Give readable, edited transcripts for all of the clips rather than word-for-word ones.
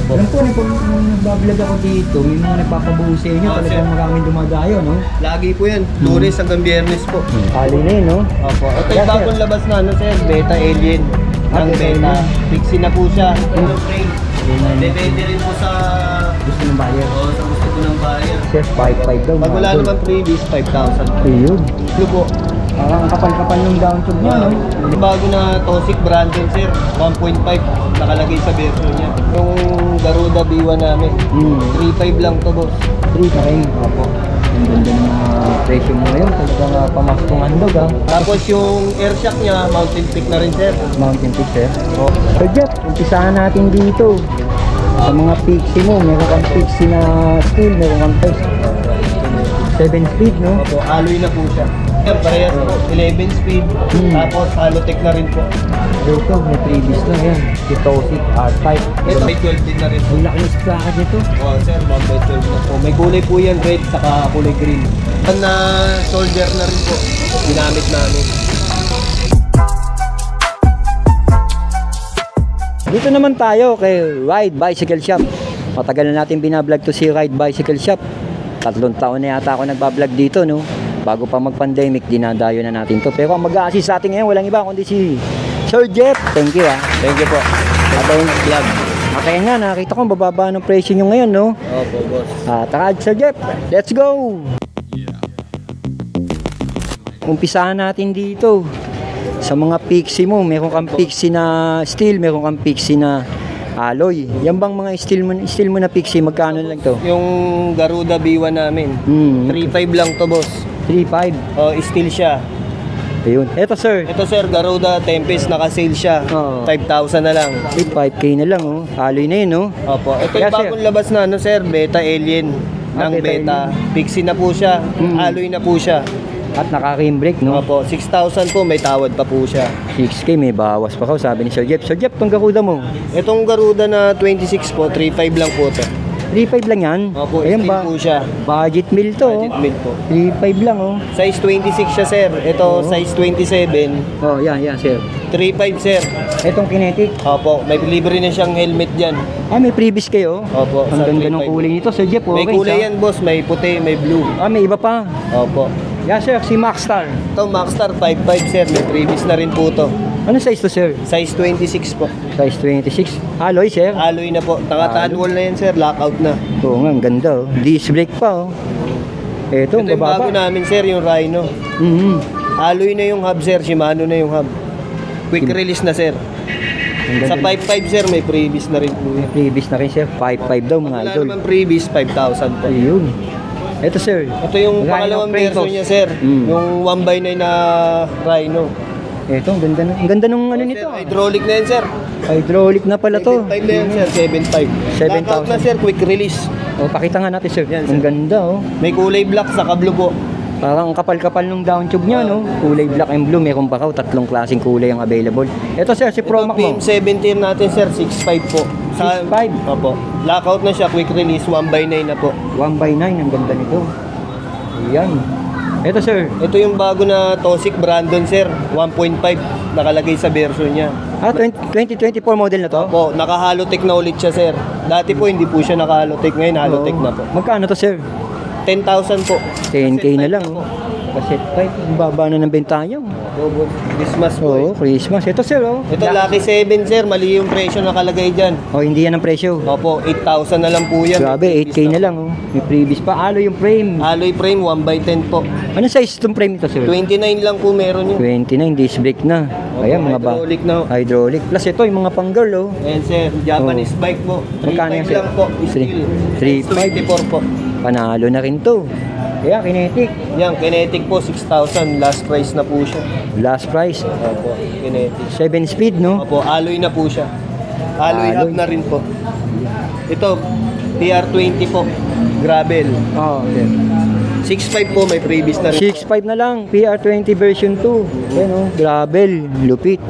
Opo. Alam ko, nung nagbablog ako dito, may mga nagpapabuo sa inyo, talagang sir. maraming dumadayo, no? Lagi po yan. Lunes hanggang Biyernes po. Kali na yun, no? Opo. Ito Yes, yung bagong sir. labas na ano sir, Beta Alien. Ah, Ng Beta Beta. Alien. Fixie na po siya. Ito frame. Depende rin po sa Gusto ng buyer. sa gusto po ng buyer. Sir, 5.5 daw. Pag wala mga naman previous, 5,000. Ayun. Blue po. Parang ang kapal-kapal ng down tube niya, no? Yung bago na Tosic brand yun sir, 1.5 nakalagay sa version niya. Yung Garuda B1 namin, 3.5 lang to boss. 3 pa rin. Opo. Ang ganda ng mga presyo mo ngayon. Talagang pamaskong handog, ha? Tapos yung air shock niya, Mountain Peak na rin sir. Mountain Peak, sir. Oh. So, Jeff, umpisahan natin dito. Sa mga pixie mo, meron kang pixie na steel, meron kang 7 speed, no? Opo, alloy na po siya. Yan, parehas po, 11 speed, tapos Halotech na rin po. Dito, may previous na yan. Kitosic, R5. Ito, may 12 din na rin po. Ang laki ng splacket nito. Oh, sir, 1/12 na po. May kulay po yan, red, saka kulay green. Yan na soldier na rin po, ginamit namin. Dito naman tayo kay Ride Bicycle Shop. Matagal na natin binablog to si Ride Bicycle Shop. 3 taon na yata ako nagbablog dito, no? Bago pa mag-pandemic, dinadayo na natin to. Pero ang mag-a-assist sa atin ngayon, walang iba kundi si Sir Jeff. Thank you, ha. Thank you po. Atay vlog. Okay nga, nakita ko bababa ng presyo nyo ngayon, no? Opo, boss. Tara, Sir Jeff, let's go! Umpisahan natin dito. Sa mga pixie mo, meron kang pixie na steel, meron kang pixie na alloy. Yan bang mga steel mo na pixie, magkano lang to? Yung Garuda B1 namin, 3.5 lang to, boss. 3.5. Oh, steel siya. Ayun. Eto, sir. Ito sir, Garuda Tempest, naka-sale siya. Oo. 5,000 na lang. 5K na lang, oh. Alloy na yun, oh. Opo. Ito Kaya, yung bagong labas na ano sir, Beta Alien. Ng Beta Beta. Pixie na po siya. Alloy na po siya. At naka-rim brake, no? Opo. 6,000 po, may tawad pa po siya. 6K, may bawas pa ko, sabi ni Sir Jeff. Sir Jeff, itong Garuda mo, Itong Garuda na 26 po, 3.5 lang po ito. 3.5 lang yan. Opo, Ayan steel po siya. Budget meal to, Budget oh. meal po. 3.5 lang, oh. Size 26 siya sir. Ito, size 27. Oh, yan, sir. 3.5 sir. Etong kinetic. Opo, may libre na siyang helmet dyan. May previous kayo. Opo, Ang sa ganda ng 3.5. kulay nito, Sir Jeff. May Okay, kulay yan boss, may puti, may blue. May iba pa. Opo. Yan, sir, si Maxstar. Ito Maxstar 5.5 sir, may previous na rin po to. Ano size to, sir? Size 26 po. Size 26. Alloy, sir. Alloy na po. Naka-tan wall na yan sir, lockout na. Oo nga, ang ganda, oh. Disc brake pa, oh. Ito, Ito yung bago bababa. namin sir, yung Rhino. Alloy na yung hub sir, Shimano na yung hub. Quick release na sir. Ang Sa ganda. 5.5 sir, may previous na rin po yan. Previous na rin, sir. 5.5 daw, mga Wala idol. naman previous, 5,000 po. Ayun. Ito, sir. Ito yung Rhino pangalawang Frentos. version niya sir. Yung 1x9 na Rhino. Ito, ang ganda, ang ganda nung ano nito. Sir, hydraulic na yan sir. Hydraulic na pala to. 7.5 na yan sir, 7.5. 7,000. Lockout na sir, quick release. Oh, pakita nga natin, sir. Yan, sir. Ang ganda, oh. May kulay black sa blue po. Parang kapal-kapal nung down tube niya, no? Kulay black and blue. Meron pa raw 3 klaseng kulay ang available. Ito, sir, si Pro Max mo. Ito, PM17 natin sir, 6.5 po. 6.5? Opo. Lockout na siya, quick release, 1x9 na po. 1x9, ang ganda nito. Ayan. Ito, sir. Ito yung bago na Tosic Brandon sir, 1.5 nakalagay sa version niya. 2024 model na to? Opo, naka-Halotech na ulit siya sir. Dati po hindi po siya naka-Halotech, ngayon Halotech Oo. na po. Magkano to, sir? 10,000 po. 10K na lang, oh. Cassette pipe. Ang baba na ng bentanya, oh. Opo, Christmas po. Oo, Christmas. Ito, sir, oh. Ito Lucky 7 sir, mali yung presyo nakalagay dyan. Oh, hindi yan ang presyo. Opo, 8,000 na lang po yan. Grabe, 8K na lang, oh. May previous pa. Alloy yung frame. Alloy frame, 1x10 po. Ano size itong frame ito, sir? 29 lang po meron yun. 29, disc brake na. Ayan, mga ba? Hydraulic na. Hydraulic. Plus ito, yung mga pang-girl, oh. Ayan sir, Japanese bike po. Magkano yan, 3.5 sir? lang po. Steel. 3.5. 24 po. Panalo na rin to. Kaya, kinetic. Yan, kinetic po, 6,000. Last price na po siya. Last price. Opo, kinetic. 7 speed, no? Opo, alloy na po siya. Alloy hub na rin po. Ito, PR20 po. Gravel. Oo, okay. 6.5 po, may previous na rin. 6.5 na lang. PR20 version 2. Ayan, oh. Gravel. Lupit.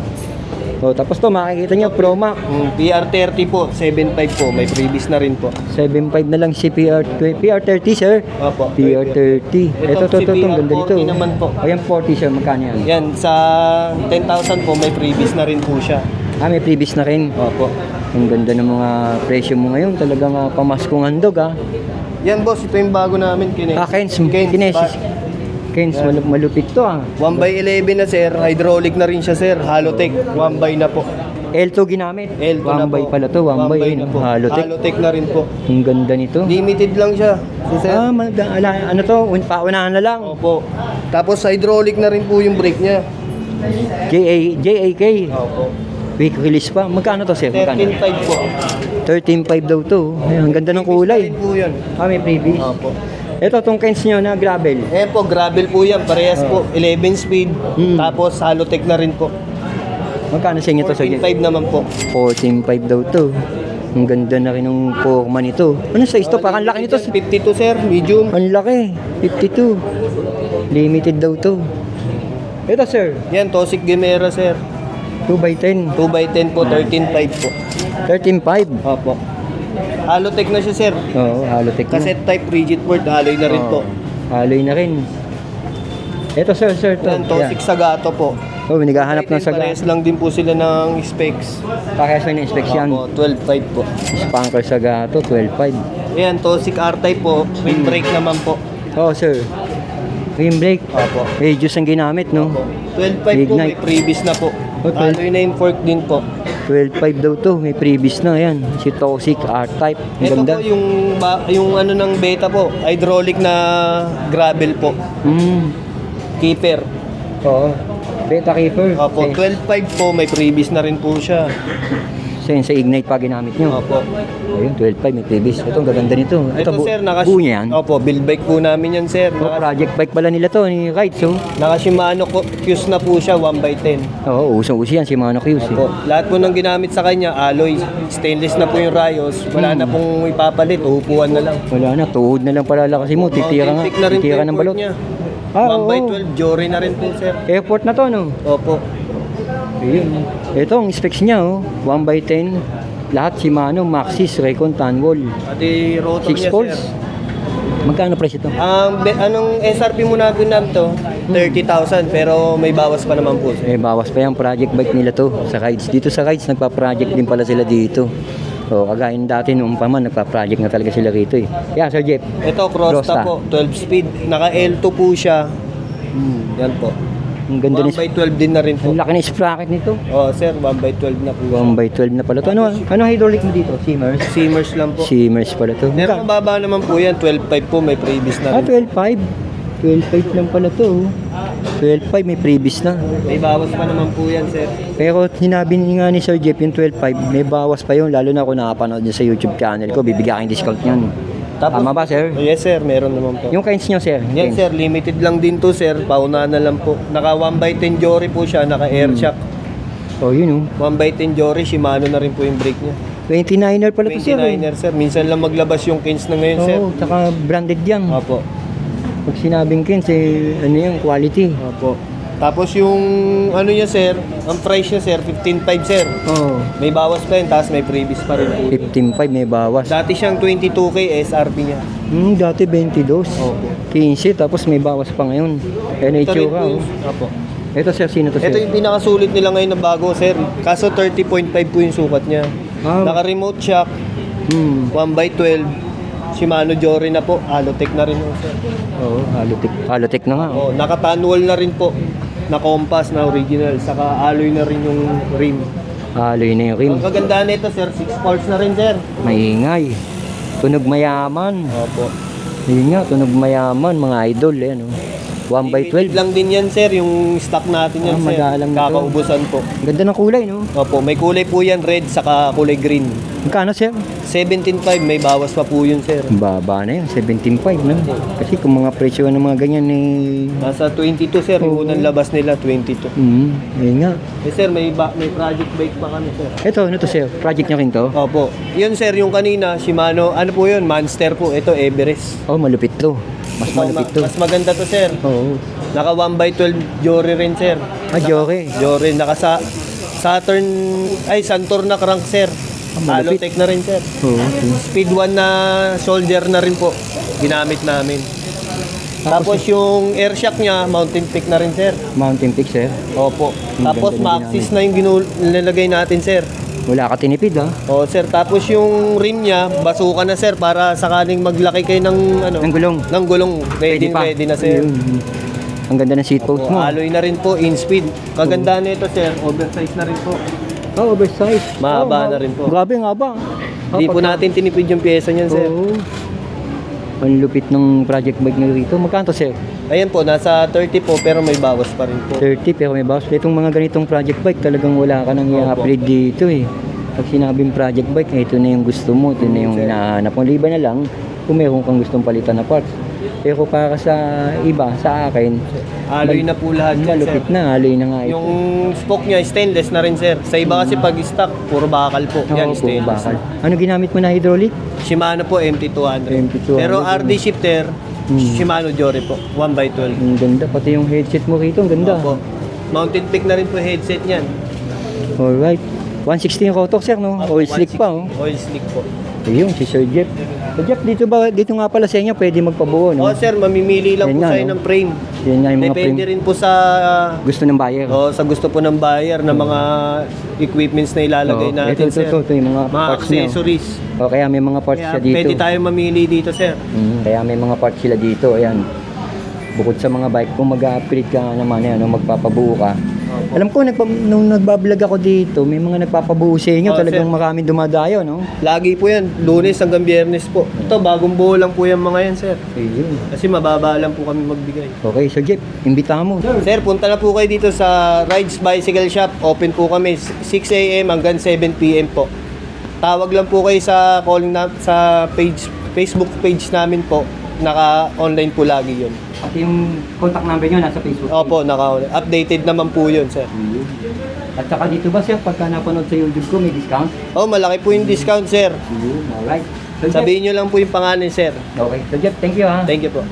Oh, tapos to, makikita nyo, Pro Max. PR30 po, 7.5 po, may previous na rin po. 7.5 na lang si PR30, sir. Opo. PR30. Ito, si ang ganda nito. PR40 naman po. Ayan, 40, sir. Magkano yan? Yan, sa 10,000 po, may previous na rin po siya. May previous na rin. Opo. Ang ganda ng mga presyo mo ngayon. Talagang pamaskong handog Yan boss, ito yung bago namin Kens, Kinesis. Kens, malupit to 1x11 na sir, hydraulic na rin siya sir, Halotech, 1x na po. L2 ginamit. L2 na 1 by po. pala to, 1 by na po. Halotech. Halotech na rin po. Ang ganda nito. Limited lang siya. Si sir. Ano to? Paunahan na lang. Opo. Tapos hydraulic na rin po yung brake niya. JAK. Opo. Quick release pa. Magkano to, sir? Magkano? 13.5 po. 13.5 daw to. Ay, ang ganda ng kulay. Rin po yan. May previous. Opo. Ito, tong Kens nyo na gravel. Po, gravel po yan. Parehas po. 11 speed. Tapos Halotech na rin po. Magkano sa inyo to, sir? 14.5 naman po. 14.5 daw to. Ang ganda na rin ng forma nito. Ano size to? Parang laki nito. 52 sir, medium. Ang laki. 52. Limited daw to. Ito, sir. Yan, Tosik Gemera sir. 2x10. 2x10 po, 13.5 po. 13.5. Opo. Halotech na siya sir. Oo, Halotech na. Cassette type, rigid board, alloy na rin po. Alloy na rin. Ito, sir. To. Yan, Tosik Sagato po. Naghahanap ng saga. Parehas lang din po sila ng specs. Parehas lang ng inspection. Opo, 12.5 po. Spanker Sagato, 12.5. Yan, Tosik R-Type po. Rim brake naman po. Oo, sir. Rim brake. Opo. Radius ang ginamit, no? 12.5 po, may Ignite. previous na po. Okay. Alloy na yung fork din po. 12.5 daw to. May previous na, yan. Si Toxic R-Type. Ang Ito ganda. po yung ano ng beta po, hydraulic na gravel po. Keeper. Oo. Beta Keeper. Opo, 12.5 po, may previous na rin po siya. Sa Ignite pa ginamit nyo. Opo. Ayun, 12.5 may previous. Ito, ang gaganda nito. Ito sir, buo niya yan. Opo, build bike po namin yan sir. Project bike pala nila to, ni Rides, so. Naka Shimano Fuse na po siya, 1x10. Oo, usong-uso yan si Mano Q's. Opo. Lahat po ng ginamit sa kanya, alloy. Stainless na po yung rayos. Wala na pong ipapalit, upuan na lang. Wala na, tuhod na lang palalakasin mo. Titira nga. Mountain peak na rin po Titira yung ng fork balot. niya. Oo. 1x12, Jory na rin po sir. Airport na to, no? Opo. Ayun. Ito, ang specs niya, 1x10. Lahat Shimano, Maxxis, Recon, Tanwol. Pati rotor 6 niya poles. sir. Magkano price ito? Anong SRP mo natin to? 30,000 pero may bawas pa naman po sir. Bawas pa yung project bike nila to sa Rides. Dito sa Rides, nagpa-project din pala sila dito. Kagaya dati noong pa man, nagpa-project na talaga sila rito eh. Kaya, Sir Jeff. Ito, Crosta po, 12 speed. Naka L2 po siya. Yan po. Ang ganda ni 1x12 din na rin po. Ang laki ng sprocket nito. Sir, 1x12 na po. 1x12 na pala to. Ano hydraulic mo dito? Simmers? Simmers lang po. Simmers pala to. Pero mababa naman po yan, 12.5 po, may previous na rin. 12.5. 12.5 lang pala to. 12.5 may previous na. May bawas pa naman po yan, sir. Pero sinabi nga ni Sir Jeff yung 12.5, may bawas pa yun. Lalo na ako nakapanood niya sa YouTube channel ko. Bibigyan kayong discount niyan. Tama ba, sir? Yes, sir. Meron naman po. Yung kinds nyo, sir? Yan, sir. Limited lang din to, sir. Pauna na lang po. Naka 1x10 Jory po siya. Naka air shock. Yun 1x10 Jory. Shimano na rin po yung brake niya. 29er pala to, sir. 29er, sir. Minsan lang maglabas yung Kins na ngayon, sir. Tsaka branded yan. Opo. Pag sinabing Kins, ano yung quality. Opo. Tapos yung ano niya, sir, ang price niya, sir, 15.5, sir. May bawas pa yun, tapos may previous pa rin po. 15.5 may bawas. Dati siyang 22K SRP niya. Dati 22. Opo. 15, tapos may bawas pa ngayon. Kaya na Ito rin itsura, po. oh. Opo. Ito, sir, sino to, sir? Ito yung pinakasulit nila ngayon na bago, sir. Kaso 30.5 po yung sukat niya. Naka-remote shock, 1x12. Shimano Jory na po. Halotech na rin po, sir. Oo, Halotech na nga. Naka-tanwall na rin po. Na compass na original. Saka alloy na rin yung rim. Alloy na yung rim. Ang kagandaan nito, sir, 6 pulse na rin, sir. Maingay. Tunog mayaman. Opo. Yun nga, tunog mayaman, mga idol. Yan, 1x12. Lang din yan, sir. Yung stock natin yan, sir. Magalang na to. Kakaubusan po. Ganda ng kulay, no? Opo, may kulay po yan, red, saka kulay green. Magkano, sir? 17.5, may bawas pa po yun, sir. Baba na yun, 17.5, no? Kasi kung mga presyo ng mga ganyan, Nasa 22, sir. Yung unang labas nila, 22. Yun nga. Sir, may project bike pa kami, sir. Ito, ano to, sir? Project nyo rin to? Opo. Yun, sir, yung kanina, Shimano, ano po yun? Monster po. Ito, Everest. Malupit to. Mas malupit to. Mas maganda to, sir. Oo. Naka 1x12 Jory rin, sir. Jory. Jory, naka Saturn na crank, sir. malupit. Halotech na rin, sir. Oo. Speed 1 na soldier na rin po. Ginamit namin. Tapos yung air shock niya, Mountain Peak na rin, sir. Mountain Peak, sir. Opo. Ang Tapos ganda na Maxxis na yung nilalagay natin, sir. Wala ka tinipid ha. O sir, tapos yung rim niya, basukan na sir para sakaling maglaki kayo ng ano, Ang gulong. ng gulong. Ready, pa. ready na sir. Ayun. Ang ganda ng seat post O, mo. alloy na rin po, in speed. Kaganda nito sir, oversize na rin po. Oh, oversize. Mahaba na rin po. Grabe nga ba? Hindi po natin tinipid yung pyesa niyan sir. Oo. Ang lupit ng project bike nyo rito. Magkano to, sir? Ayan po, nasa 30 po pero may bawas pa rin po. 30 pero may bawas. Itong mga ganitong project bike talagang wala ka nang i-upgrade dito eh. Pag sinabing project bike, ito na yung gusto mo, ito na yung hinahanap mo. Liban na lang kung meron kang gustong palitan na parts. Pero para sa iba, sa akin, Alloy na po lahat yan sir. malupit na, alloy na nga ito. Yung spoke niya, stainless na rin sir. Sa iba kasi pag stock, puro bakal po. Yan, Oo, puro stainless. bakal. Ano ginamit mo na hydraulic? Shimano po, MT200. MT200. Pero RD shifter, Shimano Jory po, 1x12. Ang ganda, pati yung headset mo rito, ang ganda. Opo. Mountain Peak na rin po headset niyan. Alright. 160 yung rotor, sir, no? Oil slick pa, oh. Oil slick po. Ayun, si Sir Jeff. Sir Jeff, dito nga pala sa inyo, pwede magpabuo, no? Oh sir, mamimili lang Yan po nga, kayo no? ng frame. Yan nga yung mga Depende frame. rin po sa Gusto ng buyer. sa gusto po ng buyer na mga equipments na ilalagay Oo. natin Ito, sir. yung mga parts niya. accessories. O, kaya may mga parts Kaya siya dito. pwede tayo mamili dito sir. Kaya may mga parts sila dito, ayan. Bukod sa mga bike, kung mag-upgrade ka naman, ayan, no, magpapabuo ka. Opo. Alam ko, nung nagbablog ako dito, may mga nagpapabuo sa inyo, Oo, talagang sir. maraming dumadayo, no? Lagi po yan, Lunes hanggang Biyernes po. Ito, bagong buo lang po yung mga yan sir. Ayun. Kasi mababa lang po kami magbigay. Okay, Sir Jeff, imbitahan mo. Sir, punta na po kayo dito sa Rides Bicycle Shop. Open po kami 6 a.m. hanggang 7 p.m. po. Tawag lang po kayo sa Facebook page namin po. Naka-online po lagi yun. Pati yung contact number nyo nasa Facebook. Opo, naka-updated naman po yun, sir. At saka dito ba, sir, pagka napanood sa YouTube ko, may discount? Oh, malaki po yung discount, sir. Alright. Sir Jeff. Sabihin nyo lang po yung pangalan, sir. Okay, Sir Jeff, thank you ha. Thank you po.